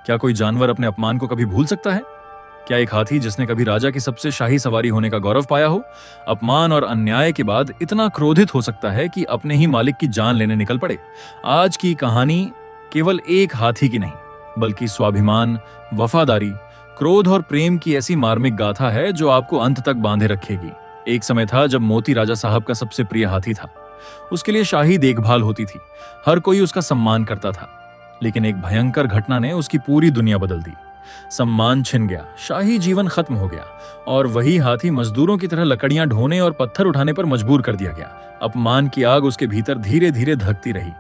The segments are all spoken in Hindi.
क्या कोई जानवर अपने अपमान को कभी भूल सकता है? क्या एक हाथी जिसने कभी राजा की सबसे शाही सवारी होने का गौरव पाया हो, अपमान और अन्याय के बाद इतना क्रोधित हो सकता है कि अपने ही मालिक की जान लेने निकल पड़े? आज की कहानी केवल एक हाथी की नहीं, बल्कि स्वाभिमान, वफादारी, क्रोध और प्रेम की ऐसी मार्मिक गाथा है जो आपको अंत तक बांधे रखेगी। एक समय था जब मोती राजा साहब का सबसे प्रिय हाथी था। उसके लिए शाही देखभाल होती थी, हर कोई उसका सम्मान करता था। लेकिन एक भयंकर घटना ने उसकी पूरी दुनिया बदल दी। सम्मान छिन गया, शाही जीवन खत्म हो गया और वही हाथी मजदूरों की तरह लकड़ियां ढोने और पत्थर उठाने पर मजबूर कर दिया गया। अपमान की आग उसके भीतर धीरे धीरे धकती रही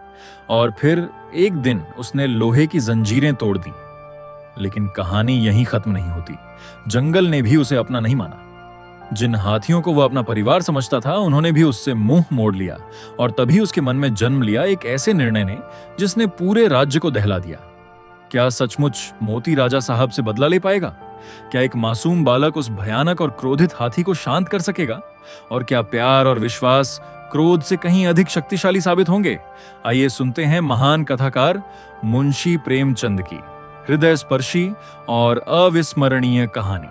और फिर एक दिन उसने लोहे की जंजीरें तोड़ दी। लेकिन कहानी यहीं खत्म नहीं होती। जंगल ने भी उसे अपना नहीं माना। जिन हाथियों को वह अपना परिवार समझता था, उन्होंने भी उससे मुंह मोड़ लिया और तभी उसके मन में जन्म लिया एक ऐसे निर्णय ने जिसने पूरे राज्य को दहला दिया। क्या सचमुच मोती राजा साहब से बदला ले पाएगा? क्या एक मासूम बालक उस भयानक और क्रोधित हाथी को शांत कर सकेगा? और क्या प्यार और विश्वास क्रोध से कहीं अधिक शक्तिशाली साबित होंगे? आइए सुनते हैं महान कथाकार मुंशी प्रेमचंद की हृदय स्पर्शी और अविस्मरणीय कहानी।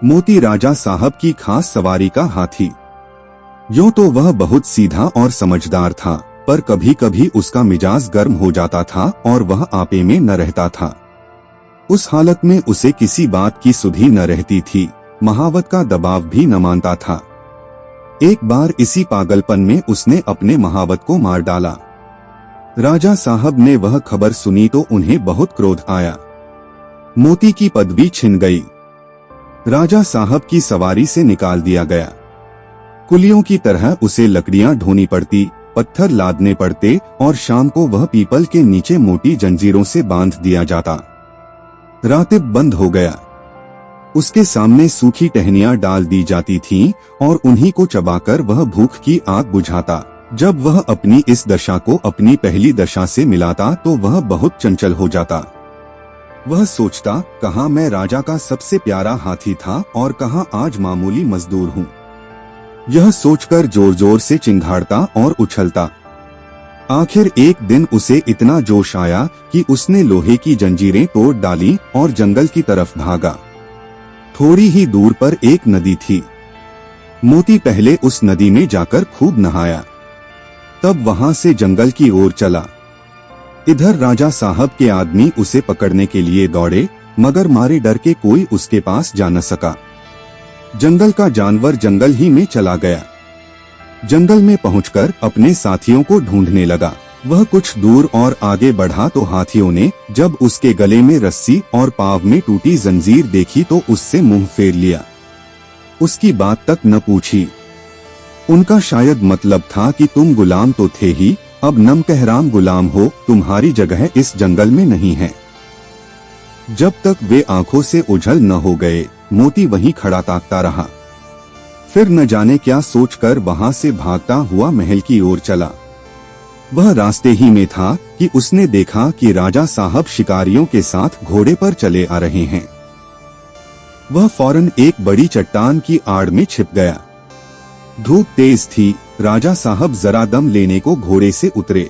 मोती राजा साहब की खास सवारी का हाथी। यूं तो वह बहुत सीधा और समझदार था, पर कभी कभी उसका मिजाज गर्म हो जाता था और वह आपे में न रहता था। उस हालत में उसे किसी बात की सुधि न रहती थी, महावत का दबाव भी न मानता था। एक बार इसी पागलपन में उसने अपने महावत को मार डाला। राजा साहब ने वह खबर सुनी तो उन्हें बहुत क्रोध आया। मोती की पदवी छिन गई। राजा साहब की सवारी से निकाल दिया गया। कुलियों की तरह उसे लकड़ियां ढोनी पड़ती, पत्थर लादने पड़ते और शाम को वह पीपल के नीचे मोटी जंजीरों से बांध दिया जाता। रातिब बंद हो गया। उसके सामने सूखी टहनियां डाल दी जाती थीं और उन्हीं को चबाकर वह भूख की आग बुझाता। जब वह अपनी इस दशा को अपनी पहली दशा से मिलाता तो वह बहुत चंचल हो जाता। वह सोचता, कहाँ मैं राजा का सबसे प्यारा हाथी था और कहाँ आज मामूली मजदूर हूँ। यह सोचकर जोर जोर से चिंघाड़ता और उछलता। आखिर एक दिन उसे इतना जोश आया कि उसने लोहे की जंजीरें तोड़ डाली और जंगल की तरफ भागा। थोड़ी ही दूर पर एक नदी थी। मोती पहले उस नदी में जाकर खूब नहाया, तब वहां से जंगल की ओर चला। इधर राजा साहब के आदमी उसे पकड़ने के लिए दौड़े, मगर मारे डर के कोई उसके पास जा न सका। जंगल का जानवर जंगल ही में चला गया। जंगल में पहुंचकर अपने साथियों को ढूंढने लगा। वह कुछ दूर और आगे बढ़ा तो हाथियों ने जब उसके गले में रस्सी और पाँव में टूटी जंजीर देखी तो उससे मुंह फेर लिया। उसकी बात तक न पूछी। उनका शायद मतलब था कि तुम गुलाम तो थे ही, अब नमकहराम गुलाम हो, तुम्हारी जगह इस जंगल में नहीं है। जब तक वे आंखों से ओझल न हो गए, मोती वहीं खड़ा ताकता रहा। फिर न जाने क्या सोचकर वहां से भागता हुआ महल की ओर चला। वह रास्ते ही में था कि उसने देखा कि राजा साहब शिकारियों के साथ घोड़े पर चले आ रहे हैं। वह फौरन एक बड़ी चट्टान की आड़ में छिप गया। धूप तेज थी। राजा साहब जरा दम लेने को घोड़े से उतरे।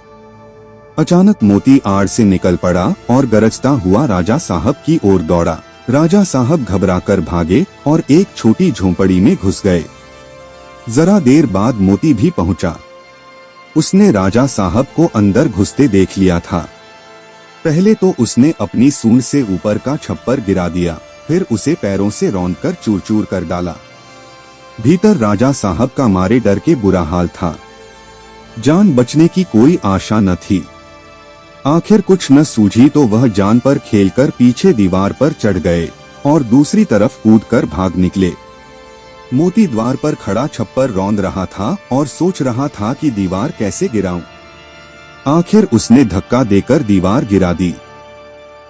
अचानक मोती आड़ से निकल पड़ा और गरजता हुआ राजा साहब की ओर दौड़ा। राजा साहब घबराकर भागे और एक छोटी झोंपड़ी में घुस गए। जरा देर बाद मोती भी पहुंचा। उसने राजा साहब को अंदर घुसते देख लिया था। पहले तो उसने अपनी सूंड से ऊपर का छप्पर गिरा दिया, फिर उसे पैरों से रौंदकर चूर चूर कर डाला। भीतर राजा साहब का मारे डर के बुरा हाल था। जान बचने की कोई आशा न थी। आखिर कुछ न सूझी तो वह जान पर खेलकर पीछे दीवार पर चढ़ गए और दूसरी तरफ कूदकर भाग निकले। मोती द्वार पर खड़ा छप्पर रौंद रहा था और सोच रहा था कि दीवार कैसे गिराऊं। आखिर उसने धक्का देकर दीवार गिरा दी।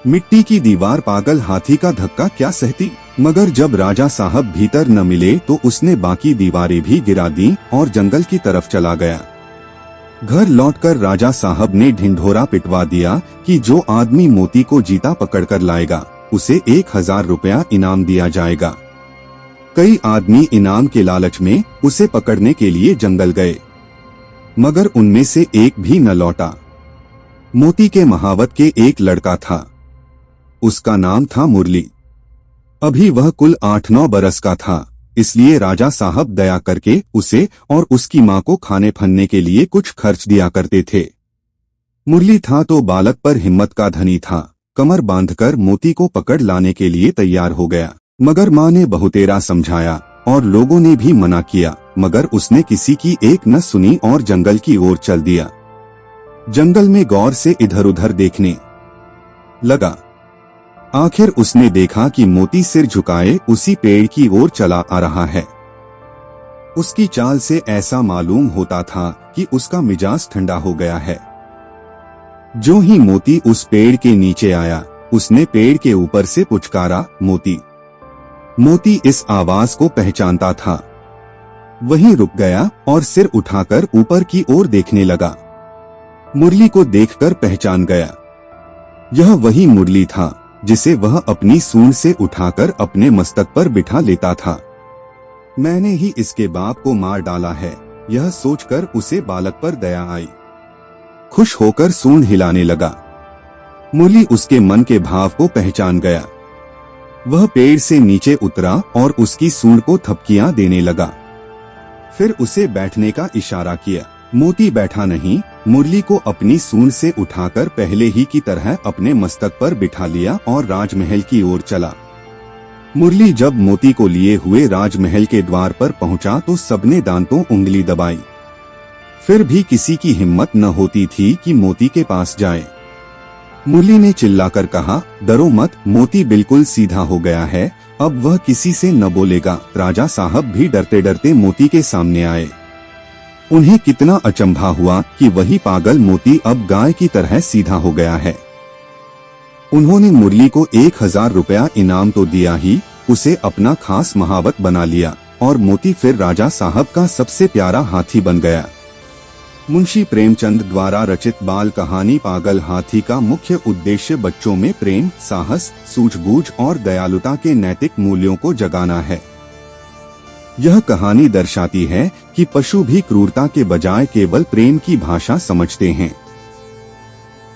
मिट्टी की दीवार पागल हाथी का धक्का क्या सहती। मगर जब राजा साहब भीतर न मिले तो उसने बाकी दीवारें भी गिरा दी और जंगल की तरफ चला गया। घर लौटकर राजा साहब ने ढिंढोरा पिटवा दिया कि जो आदमी मोती को जीता पकड़कर लाएगा उसे 1000 रुपया इनाम दिया जाएगा। कई आदमी इनाम के लालच में उसे पकड़ने के लिए जंगल गए, मगर उनमें से एक भी न लौटा। मोती के महावत के एक लड़का था। उसका नाम था मुरली। अभी वह कुल 8-9 बरस का था, इसलिए राजा साहब दया करके उसे और उसकी माँ को खाने फनने के लिए कुछ खर्च दिया करते थे। मुरली था तो बालक पर हिम्मत का धनी था। कमर बांधकर मोती को पकड़ लाने के लिए तैयार हो गया, मगर माँ ने बहुतेरा समझाया और लोगों ने भी मना किया, मगर उसने किसी की एक न सुनी और जंगल की ओर चल दिया। जंगल में गौर से इधर उधर देखने लगा। आखिर उसने देखा कि मोती सिर झुकाए उसी पेड़ की ओर चला आ रहा है। उसकी चाल से ऐसा मालूम होता था कि उसका मिजाज ठंडा हो गया है। जो ही मोती उस पेड़ के नीचे आया, उसने पेड़ के ऊपर से पुचकारा, मोती। मोती इस आवाज को पहचानता था। वहीं रुक गया और सिर उठाकर ऊपर की ओर देखने लगा। मुरली को देखकर पहचान गया। यह वही मुरली था जिसे वह अपनी सूंड से उठाकर अपने मस्तक पर बिठा लेता था। मैंने ही इसके बाप को मार डाला है, यह सोचकर उसे बालक पर दया आई। खुश होकर सूंड हिलाने लगा। मुरली उसके मन के भाव को पहचान गया। वह पेड़ से नीचे उतरा और उसकी सूंड को थपकियां देने लगा। फिर उसे बैठने का इशारा किया। मोती बैठा नहीं, मुरली को अपनी सूंड से उठाकर पहले ही की तरह अपने मस्तक पर बिठा लिया और राजमहल की ओर चला। मुरली जब मोती को लिए हुए राजमहल के द्वार पर पहुंचा तो सबने दांतों उंगली दबाई। फिर भी किसी की हिम्मत न होती थी कि मोती के पास जाए। मुरली ने चिल्लाकर कहा, डरो मत, मोती बिल्कुल सीधा हो गया है, अब वह किसी से न बोलेगा। राजा साहब भी डरते डरते मोती के सामने आए। उन्हें कितना अचंभा हुआ कि वही पागल मोती अब गाय की तरह सीधा हो गया है। उन्होंने मुरली को 1000 रुपया इनाम तो दिया ही, उसे अपना खास महावत बना लिया और मोती फिर राजा साहब का सबसे प्यारा हाथी बन गया। मुंशी प्रेमचंद द्वारा रचित बाल कहानी पागल हाथी का मुख्य उद्देश्य बच्चों में प्रेम, साहस, सूझबूझ और दयालुता के नैतिक मूल्यों को जगाना है। यह कहानी दर्शाती है कि पशु भी क्रूरता के बजाय केवल प्रेम की भाषा समझते हैं।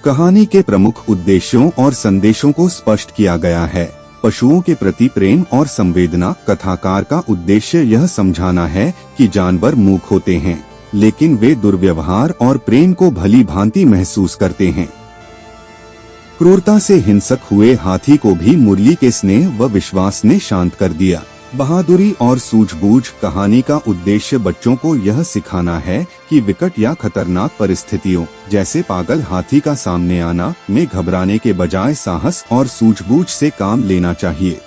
कहानी के प्रमुख उद्देश्यों और संदेशों को स्पष्ट किया गया है। पशुओं के प्रति प्रेम और संवेदना। कथाकार का उद्देश्य यह समझाना है कि जानवर मूक होते हैं, लेकिन वे दुर्व्यवहार और प्रेम को भली भांति महसूस करते हैं। क्रूरता से हिंसक हुए हाथी को भी मुरली के स्नेह व विश्वास ने शांत कर दिया। बहादुरी और सूझबूझ। कहानी का उद्देश्य बच्चों को यह सिखाना है कि विकट या खतरनाक परिस्थितियों जैसे पागल हाथी का सामने आना में घबराने के बजाय साहस और सूझबूझ से काम लेना चाहिए।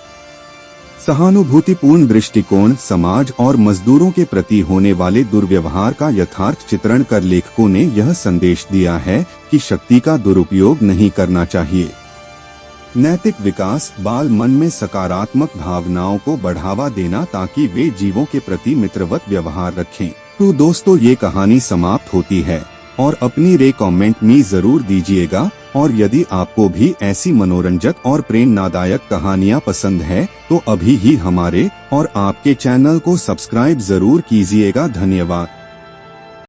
सहानुभूतिपूर्ण दृष्टिकोण। समाज और मजदूरों के प्रति होने वाले दुर्व्यवहार का यथार्थ चित्रण कर लेखकों ने यह संदेश दिया है कि शक्ति का दुरुपयोग नहीं करना चाहिए। नैतिक विकास। बाल मन में सकारात्मक भावनाओं को बढ़ावा देना ताकि वे जीवों के प्रति मित्रवत व्यवहार रखें। तो दोस्तों, ये कहानी समाप्त होती है और अपनी रे कमेंट में जरूर दीजिएगा। और यदि आपको भी ऐसी मनोरंजक और प्रेरणादायक कहानियाँ पसंद है तो अभी ही हमारे और आपके चैनल को सब्सक्राइब जरूर कीजिएगा। धन्यवाद।